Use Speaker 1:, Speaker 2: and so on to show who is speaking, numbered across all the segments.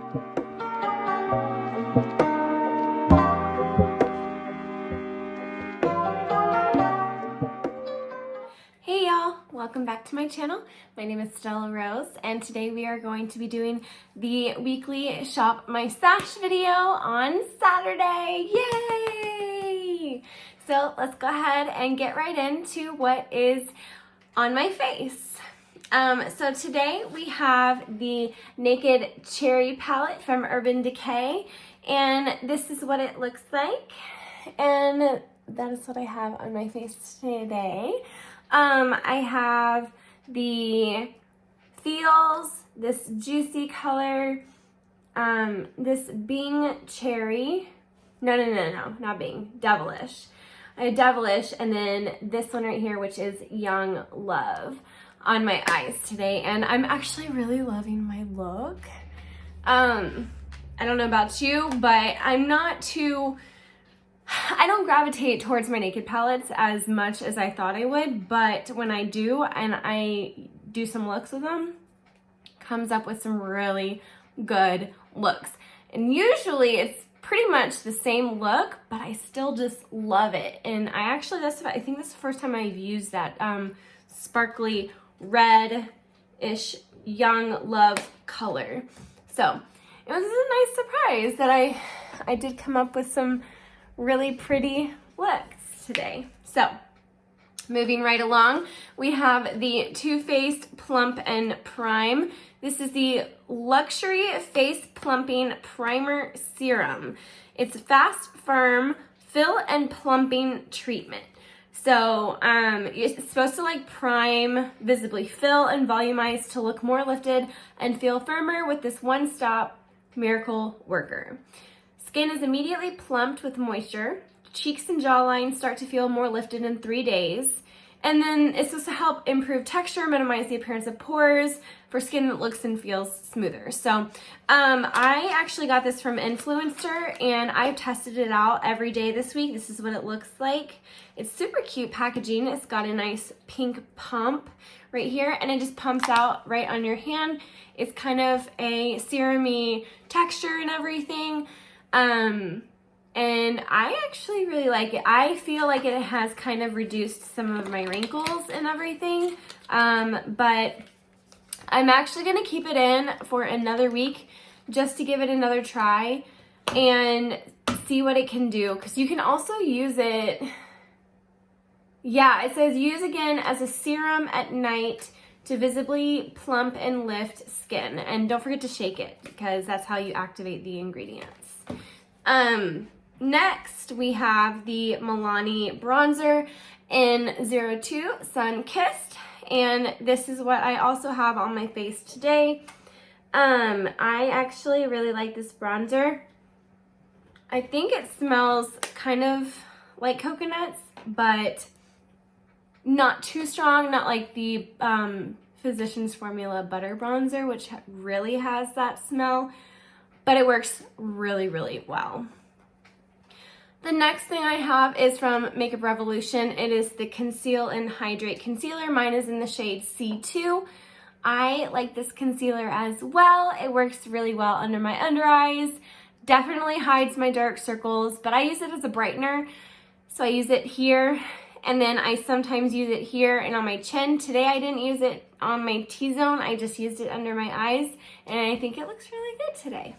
Speaker 1: Hey y'all, welcome back to my channel. My name is Stella Rose and today we are going to be doing the weekly Shop My Stash video on Saturday. Yay! So let's go ahead and get right into what is on my face. So today we have the Naked Cherry palette from Urban Decay, and this is what it looks like, and that is what I have on my face today. I have the Feels, this juicy color, this Bing Cherry, no, not Bing, Devilish. I have Devilish, and then this one right here, which is Young Love on my eyes today, and I'm actually really loving my look. I don't know about you, but I don't gravitate towards my Naked palettes as much as I thought I would, but when I do, and I do some looks with them, comes up with some really good looks. And usually it's pretty much the same look, but I still just love it. And I think this is the first time I've used that sparkly red-ish Young Love color. So it was a nice surprise that I did come up with some really pretty looks today. So moving right along, we have the Too Faced Plump and Prime. This is the Luxury Face Plumping Primer Serum. It's fast, firm, fill and plumping treatment. So it's supposed to like prime, visibly fill and volumize to look more lifted and feel firmer with this one-stop miracle worker. Skin is immediately plumped with moisture. Cheeks and jawline start to feel more lifted in 3 days. And then it's supposed to help improve texture, minimize the appearance of pores for skin that looks and feels smoother. So I actually got this from Influencer and I've tested it out every day this week. This is what it looks like. It's super cute packaging. It's got a nice pink pump right here and it just pumps out right on your hand. It's kind of a serum-y texture and everything. And I actually really like it. I feel like it has kind of reduced some of my wrinkles and everything, but I'm actually going to keep it in for another week just to give it another try and see what it can do, because you can also use it, yeah, it says use again as a serum at night to visibly plump and lift skin, and don't forget to shake it because that's how you activate the ingredients. Next we have the Milani bronzer in 02 Sun Kissed, and this is what I also have on my face today. I actually really like this bronzer. I think it smells kind of like coconuts, but not too strong, not like the Physicians Formula Butter Bronzer, which really has that smell, but it works really, really well. The next thing I have is from Makeup Revolution. It is the Conceal and Hydrate Concealer. Mine is in the shade C2. I like this concealer as well. It works really well under my under eyes. Definitely hides my dark circles, but I use it as a brightener. So I use it here, and then I sometimes use it here and on my chin. Today I didn't use it on my T-zone. I just used it under my eyes, and I think it looks really good today.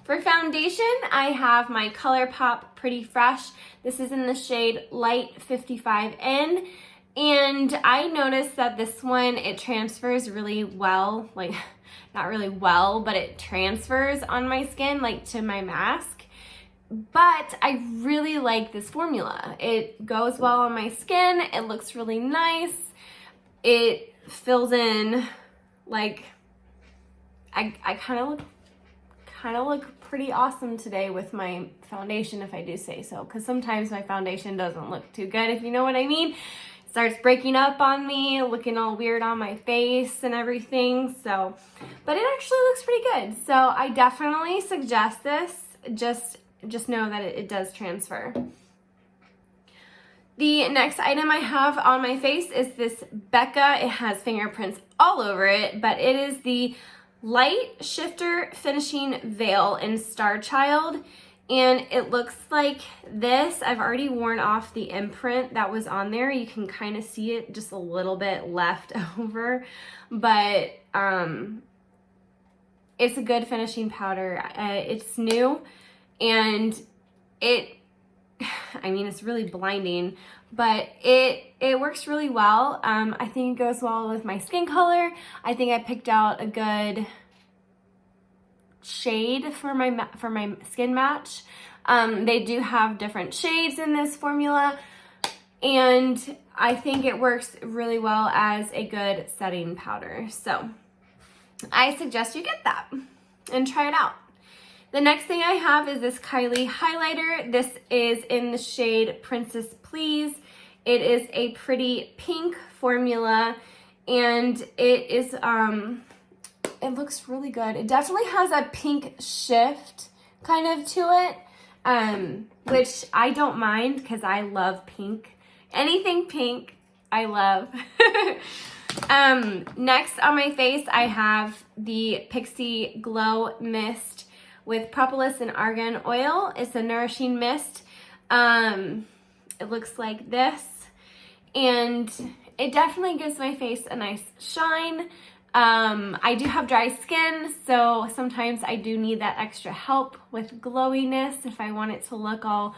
Speaker 1: For foundation, I have my ColourPop Pretty Fresh. This is in the shade Light 55N. And I noticed that this one, it transfers really well. Like, not really well, but it transfers on my skin, like to my mask. But I really like this formula. It goes well on my skin. It looks really nice. It fills in, like, I kind of look pretty awesome today with my foundation, if I do say so, because sometimes my foundation doesn't look too good, if you know what I mean. It starts breaking up on me, looking all weird on my face and everything, so, but it actually looks pretty good. So I definitely suggest this. Just know that it does transfer. The next item I have on my face is this Becca. It has fingerprints all over it, but it is the Light Shifter Finishing Veil in Star Child. And it looks like this. I've already worn off the imprint that was on there. You can kind of see it just a little bit left over, but it's a good finishing powder. It's new, and it's really blinding, but it works really well. I think it goes well with my skin color. I think I picked out a good shade for my skin match. They do have different shades in this formula, and I think it works really well as a good setting powder. So I suggest you get that and try it out. The next thing I have is this Kylie highlighter. This is in the shade Princess Please. It is a pretty pink formula, and it is it looks really good. It definitely has a pink shift kind of to it, which I don't mind because I love pink. Anything pink, I love. Next on my face, I have the Pixie Glow Mist with propolis and argan oil. It's a nourishing mist. It looks like this, and it definitely gives my face a nice shine. I do have dry skin, so sometimes I do need that extra help with glowiness if I want it to look all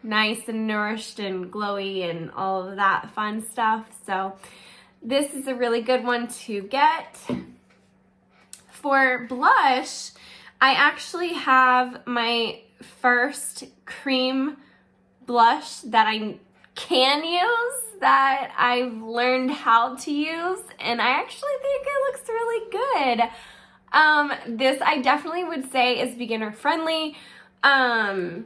Speaker 1: nice and nourished and glowy and all of that fun stuff. So this is a really good one to get. For blush, I actually have my first cream blush that I can use, that I've learned how to use, and I actually think it looks really good. This I definitely would say is beginner friendly. I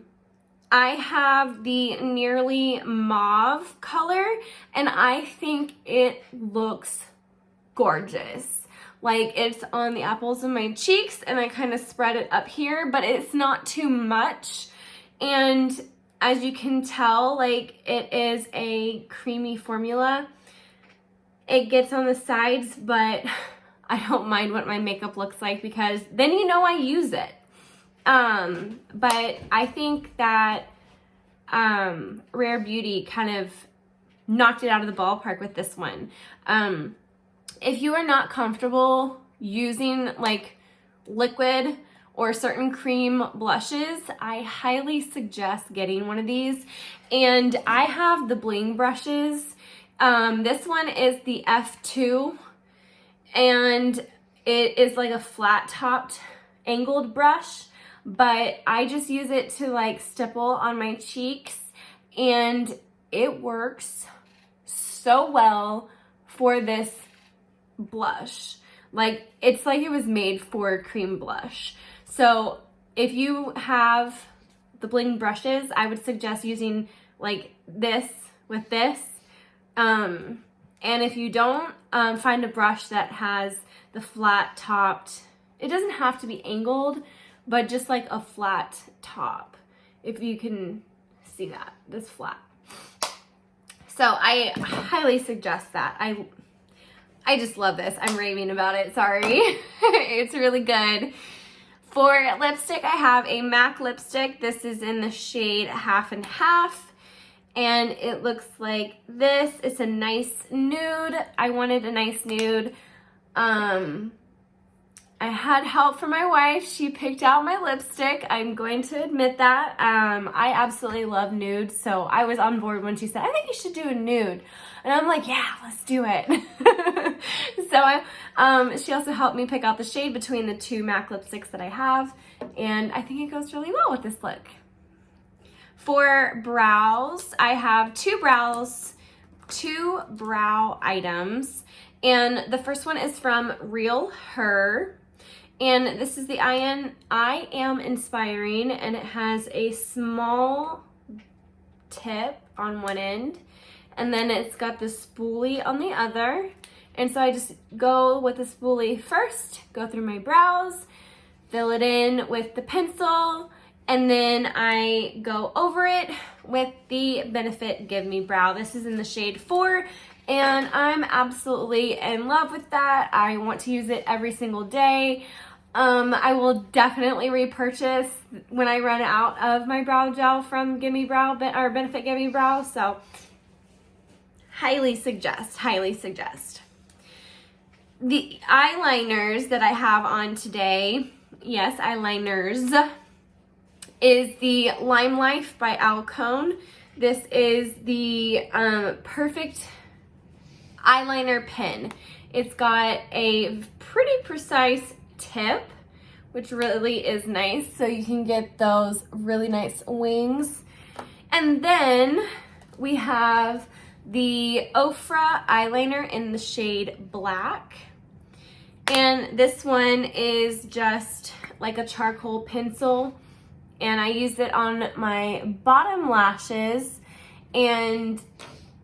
Speaker 1: have the Nearly Mauve color, and I think it looks gorgeous. Like, it's on the apples of my cheeks, and I kind of spread it up here, but it's not too much. And as you can tell, like, it is a creamy formula. It gets on the sides, but I don't mind what my makeup looks like because then you know I use it. But I think that Rare Beauty kind of knocked it out of the ballpark with this one. If you are not comfortable using like liquid or certain cream blushes, I highly suggest getting one of these. And I have the bling brushes. This one is the F2, and it is like a flat topped angled brush, but I just use it to like stipple on my cheeks, and it works so well for this blush. Like, it's like it was made for cream blush. So if you have the bling brushes, I would suggest using like this with this. And if you don't, find a brush that has the flat topped, it doesn't have to be angled, but just like a flat top, if you can see that, this flat. So I highly suggest that. I just love this. I'm raving about it, sorry. It's really good. For lipstick, I have a MAC lipstick. This is in the shade Half and Half, and it looks like this. It's a nice nude. I wanted a nice nude. I had help from my wife. She picked out my lipstick. I'm going to admit that. I absolutely love nude, so I was on board when she said, I think you should do a nude. And I'm like, yeah, let's do it. So she also helped me pick out the shade between the two MAC lipsticks that I have, and I think it goes really well with this look. For brows, I have two brow items, and the first one is from Real Her. And this is the I Am Inspiring, and it has a small tip on one end, and then it's got the spoolie on the other. And so I just go with the spoolie first, go through my brows, fill it in with the pencil, and then I go over it with the Benefit Give Me Brow. This is in the shade 4, and I'm absolutely in love with that. I want to use it every single day. I will definitely repurchase when I run out of my brow gel from Gimme Brow or Benefit Gimme Brow, so highly suggest, highly suggest. The eyeliners that I have on today, yes, eyeliners, is the Lime Life by Alcone. This is the perfect eyeliner pen. It's got a pretty precise tip, which really is nice, so you can get those really nice wings. And then we have the Ofra eyeliner in the shade Black, and this one is just like a charcoal pencil, and I use it on my bottom lashes, and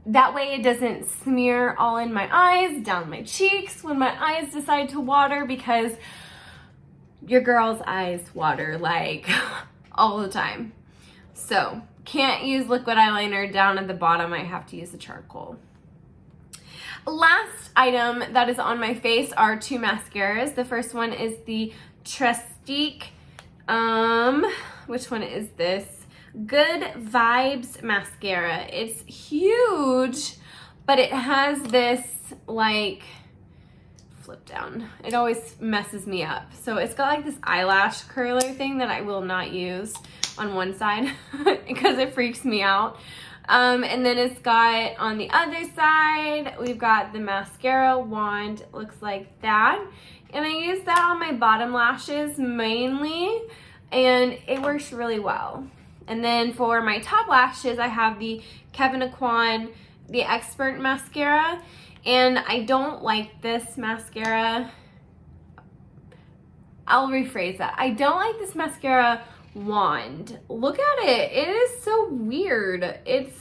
Speaker 1: that way it doesn't smear all in my eyes, down my cheeks when my eyes decide to water, because your girl's eyes water like all the time. So can't use liquid eyeliner down at the bottom. I have to use the charcoal. Last item that is on my face are two mascaras. The first one is the Trestique, which one is this? Good Vibes mascara. It's huge, but it has this like flip down. It always messes me up. So it's got like this eyelash curler thing that I will not use on one side because it freaks me out. And then it's got on the other side, we've got the mascara wand. It looks like that. And I use that on my bottom lashes mainly, and it works really well. And then for my top lashes, I have the Kevyn Aucoin, the Expert mascara. And I don't like this mascara. I'll rephrase that. I don't like this mascara wand. Look at it. It is so weird. It's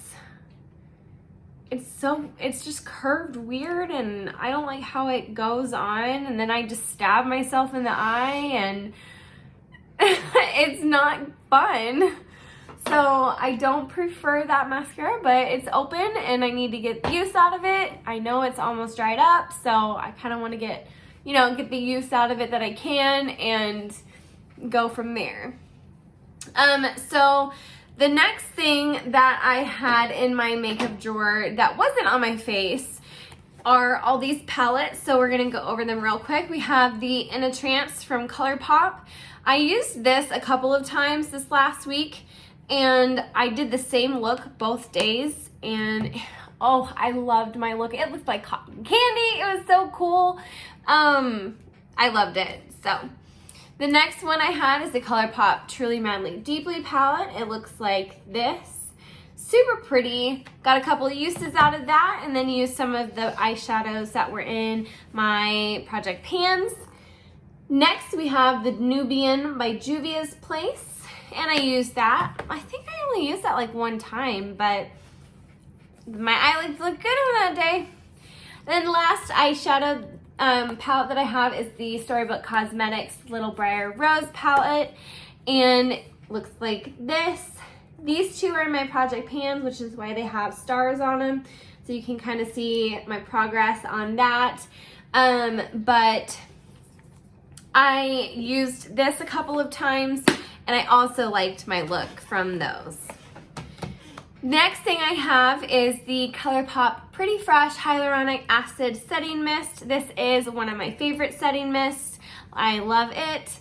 Speaker 1: just curved weird, and I don't like how it goes on, and then I just stab myself in the eye, and it's not fun. So I don't prefer that mascara, but it's open and I need to get the use out of it. I know it's almost dried up, so I kind of want to get the use out of it that I can and go from there. So the next thing that I had in my makeup drawer that wasn't on my face are all these palettes, so we're gonna go over them real quick. We have the In a Trance from ColourPop. I used this a couple of times this last week, and I did the same look both days, and oh, I loved my look. It looked like cotton candy. It was so cool. I loved it. So the next one I had is the ColourPop Truly Madly Deeply palette. It looks like this. Super pretty. Got a couple of uses out of that, and then used some of the eyeshadows that were in my project pans. Next, we have the Nubian by Juvia's Place, and I used that. I think I only used that like one time, but my eyelids look good on that day. Then last eyeshadow palette that I have is the Storybook Cosmetics Little Briar Rose palette, and it looks like this. These two are in my project pans, which is why they have stars on them, so you can kind of see my progress on that. But I used this a couple of times, and I also liked my look from those. Next thing I have is the ColourPop Pretty Fresh Hyaluronic Acid Setting Mist. This is one of my favorite setting mists. I love it.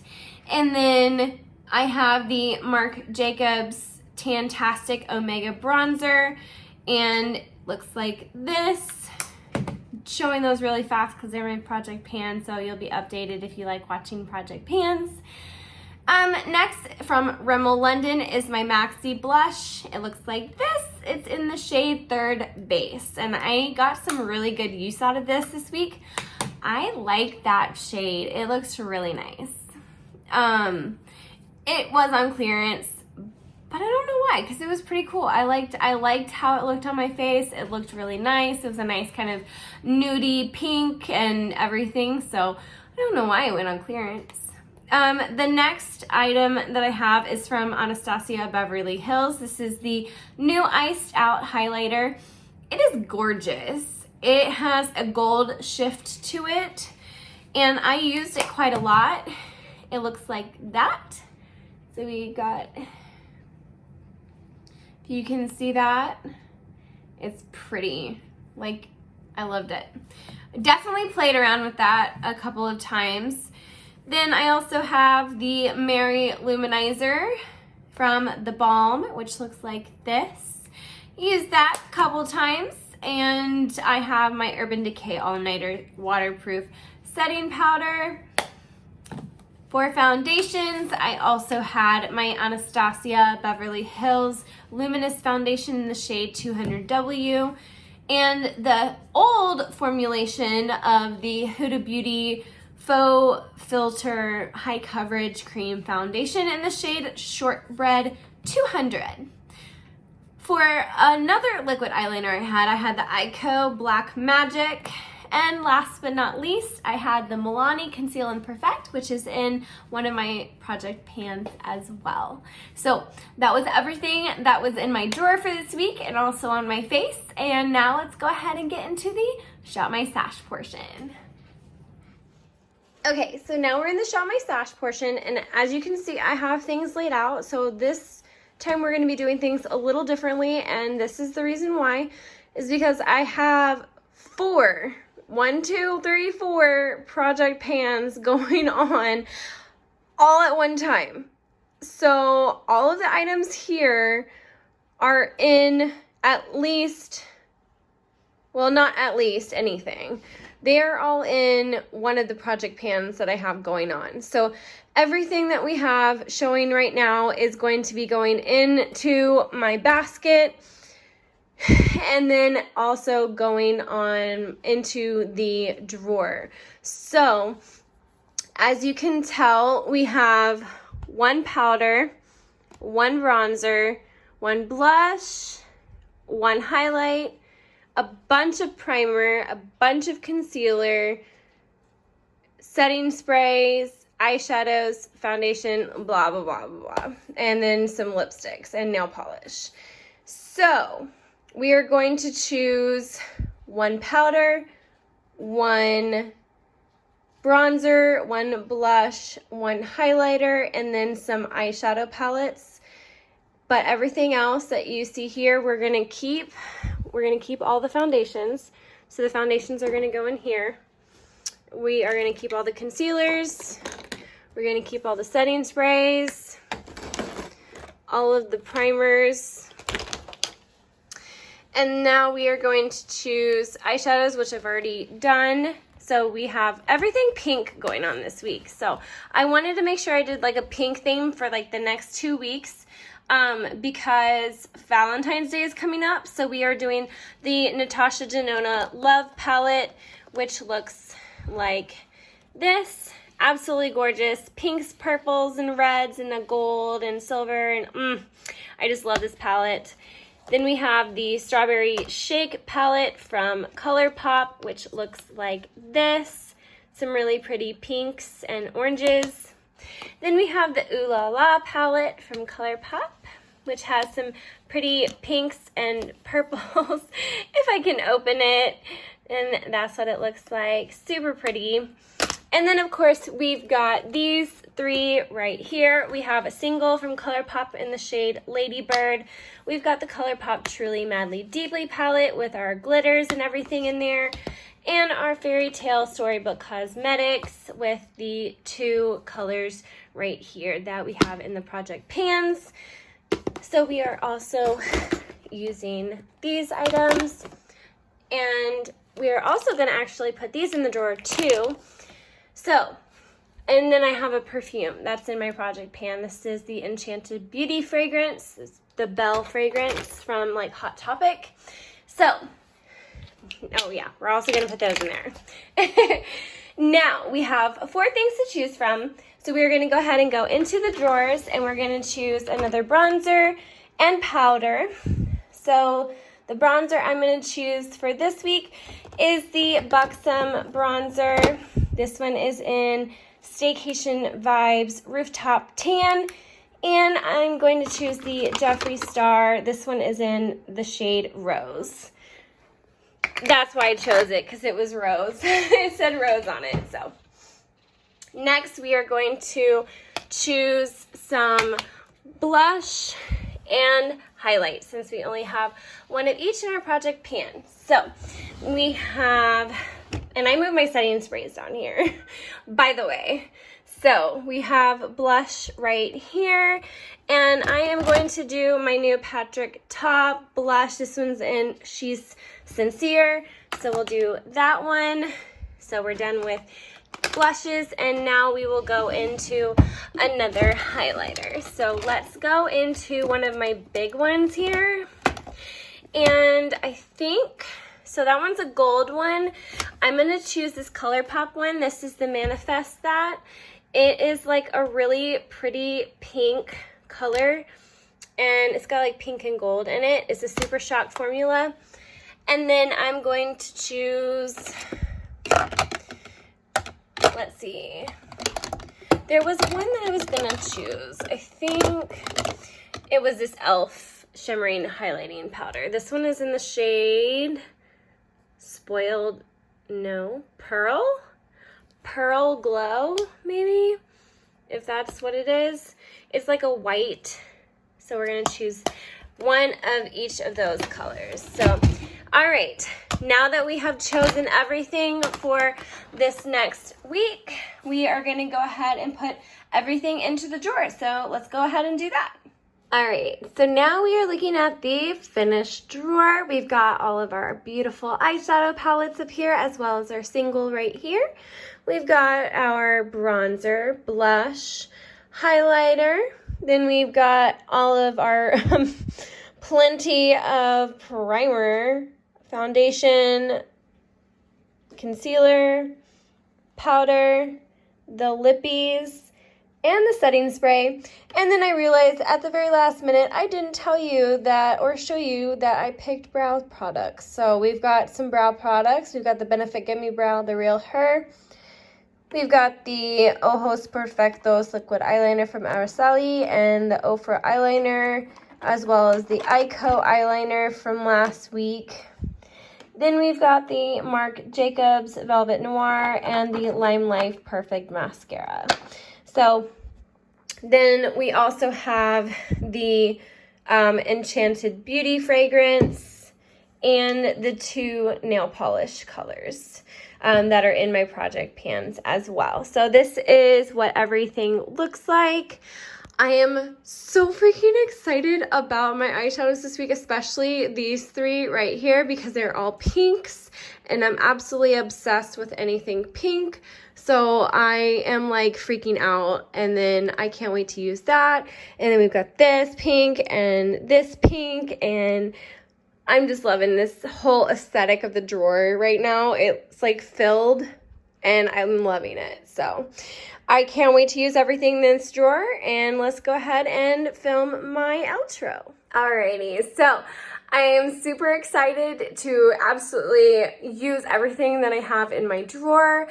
Speaker 1: And then I have the Marc Jacobs Tantastic Omega Bronzer, and looks like this. Showing those really fast because they're in project pans, so you'll be updated if you like watching project pans. Next from Rimmel London is my Maxi Blush. It looks like this. It's in the shade Third Base, and I got some really good use out of this week. I like that shade. It looks really nice. It was on clearance, but I don't know why, because it was pretty cool. I liked how it looked on my face. It looked really nice. It was a nice kind of nudie pink and everything, so I don't know why it went on clearance. The next item that I have is from Anastasia Beverly Hills. This is the new Iced Out Highlighter. It is gorgeous. It has a gold shift to it, and I used it quite a lot. It looks like that. So we got, if you can see that, it's pretty. Like, I loved it. Definitely played around with that a couple of times. Then I also have the Mary Luminizer from the Balm, which looks like this. Used that a couple times. And I have my Urban Decay All Nighter Waterproof Setting Powder. For foundations, I also had my Anastasia Beverly Hills Luminous Foundation in the shade 200W. And the old formulation of the Huda Beauty Faux Filter High Coverage Cream Foundation in the shade Shortbread 200. For another liquid eyeliner I had the Ico Black Magic. And last but not least, I had the Milani Conceal and Perfect, which is in one of my project pans as well. So that was everything that was in my drawer for this week and also on my face. And now let's go ahead and get into the Shop My Stash portion. Okay, so now we're in the Shop My Stash portion, and as you can see, I have things laid out. So this time we're going to be doing things a little differently, and this is the reason why, is because I have four project pans going on all at one time. So all of the items here are in at least, well, not at least anything. They're all in one of the project pans that I have going on. So everything that we have showing right now is going to be going into my basket, and then also going on into the drawer. So as you can tell, we have one powder, one bronzer, one blush, one highlight, a bunch of primer, a bunch of concealer, setting sprays, eyeshadows, foundation, blah, blah, blah, blah, blah, and then some lipsticks and nail polish. So we are going to choose one powder, one bronzer, one blush, one highlighter, and then some eyeshadow palettes. But everything else that you see here, we're gonna keep all the foundations. So the foundations are gonna go in here. We are gonna keep all the concealers. We're gonna keep all the setting sprays, all of the primers. And now we are going to choose eyeshadows, which I've already done. So we have everything pink going on this week. So I wanted to make sure I did like a pink theme for like the next 2 weeks because Valentine's Day is coming up. So we are doing the Natasha Denona Love Palette, which looks like this. Absolutely gorgeous. Pinks, purples, and reds, and a gold and silver. And I just love this palette. Then we have the Strawberry Shake palette from ColourPop, which looks like this. Some really pretty pinks and oranges. Then we have the Ooh La La palette from ColourPop, which has some pretty pinks and purples, if I can open it. And that's what it looks like. Super pretty. And then, of course, we've got these three right here. We have a single from ColourPop in the shade Ladybird. We've got the ColourPop Truly Madly Deeply palette with our glitters and everything in there. And our Fairy Tale Storybook Cosmetics with the two colors right here that we have in the project pans. So we are also using these items. And we are also going to actually put these in the drawer too. So, and then I have a perfume that's in my project pan. This is the Enchanted Beauty fragrance. It's the Belle fragrance from like Hot Topic. So, oh yeah, we're also going to put those in there. Now, we have 4 things to choose from. So we're going to go ahead and go into the drawers, and we're going to choose another bronzer and powder. So the bronzer I'm going to choose for this week is the Buxom bronzer. This one is in Staycation Vibes Rooftop Tan. And I'm going to choose the Jeffree Star. This one is in the shade Rose. that's why I chose it, because it was rose. It said rose on it. So next we are going to choose some blush and highlight, since we only have one of each in our project pan. So we have, and I moved my setting sprays down here, by the way. So we have blush right here, and I am going to do my new Patrick Top blush. This one's in She's Sincere, so we'll do that one. So we're done with blushes, and now we will go into another highlighter. So let's go into one of my big ones here, and I think, so that one's a gold one. I'm gonna choose this ColourPop one. This is the Manifest That. It is like a really pretty pink color, and it's got like pink and gold in it. It's a Super Shock formula. And then I'm going to choose, let's see, there was one that I was gonna choose. I think it was this e.l.f. shimmering highlighting powder. This one is in the shade Pearl Glow, maybe, if that's what it is. It's like a white, so we're gonna choose one of each of those colors. So, all right, now that we have chosen everything for this next week, we are gonna go ahead and put everything into the drawer. So let's go ahead and do that. All right, so now we are looking at the finished drawer. We've got all of our beautiful eyeshadow palettes up here, as well as our single right here. We've got our bronzer, blush, highlighter. Then we've got all of our plenty of primer, foundation, concealer, powder, the lippies, and the setting spray. And then I realized at the very last minute, I didn't tell you that or show you that I picked brow products. So we've got some brow products. We've got the Benefit Get Me Brow, the Real Her. We've got the Ojos Perfectos liquid eyeliner from Araceli, and the Ofra eyeliner, as well as the Ico eyeliner from last week. Then we've got the Marc Jacobs Velvet Noir and the Lime Life Perfect Mascara. So then we also have the Enchanted Beauty fragrance and the 2 nail polish colors that are in my project pans as well. So this is what everything looks like. I am so freaking excited about my eyeshadows this week, especially these 3 right here, because they're all pinks, and I'm absolutely obsessed with anything pink. So I am like freaking out, and then I can't wait to use that. And then we've got this pink, and I'm just loving this whole aesthetic of the drawer right now. It's like filled, and I'm loving it. So I can't wait to use everything in this drawer, and let's go ahead and film my outro. Alrighty, so I am super excited to absolutely use everything that I have in my drawer.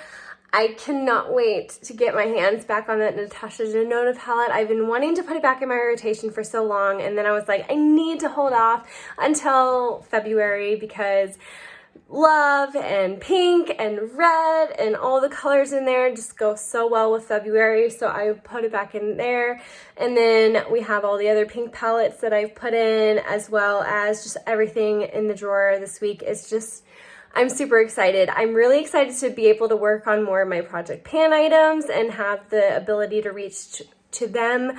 Speaker 1: I cannot wait to get my hands back on that Natasha Denona palette. I've been wanting to put it back in my rotation for so long, and then I was like, I need to hold off until February, because love and pink and red and all the colors in there just go so well with February, so I put it back in there. And then we have all the other pink palettes that I've put in, as well as just everything in the drawer this week. Is just, I'm super excited. I'm really excited to be able to work on more of my project pan items and have the ability to reach to them,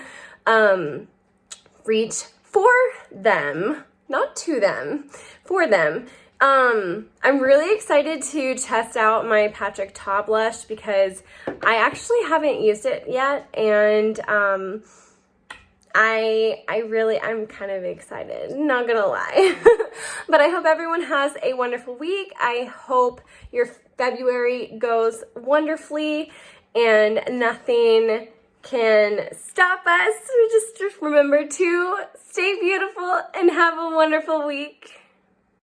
Speaker 1: reach for them, not to them, for them. I'm really excited to test out my Patrick Top blush, because I actually haven't used it yet, and I'm kind of excited, not gonna lie. But I hope everyone has a wonderful week. I hope your February goes wonderfully and nothing can stop us. Just remember to stay beautiful and have a wonderful week.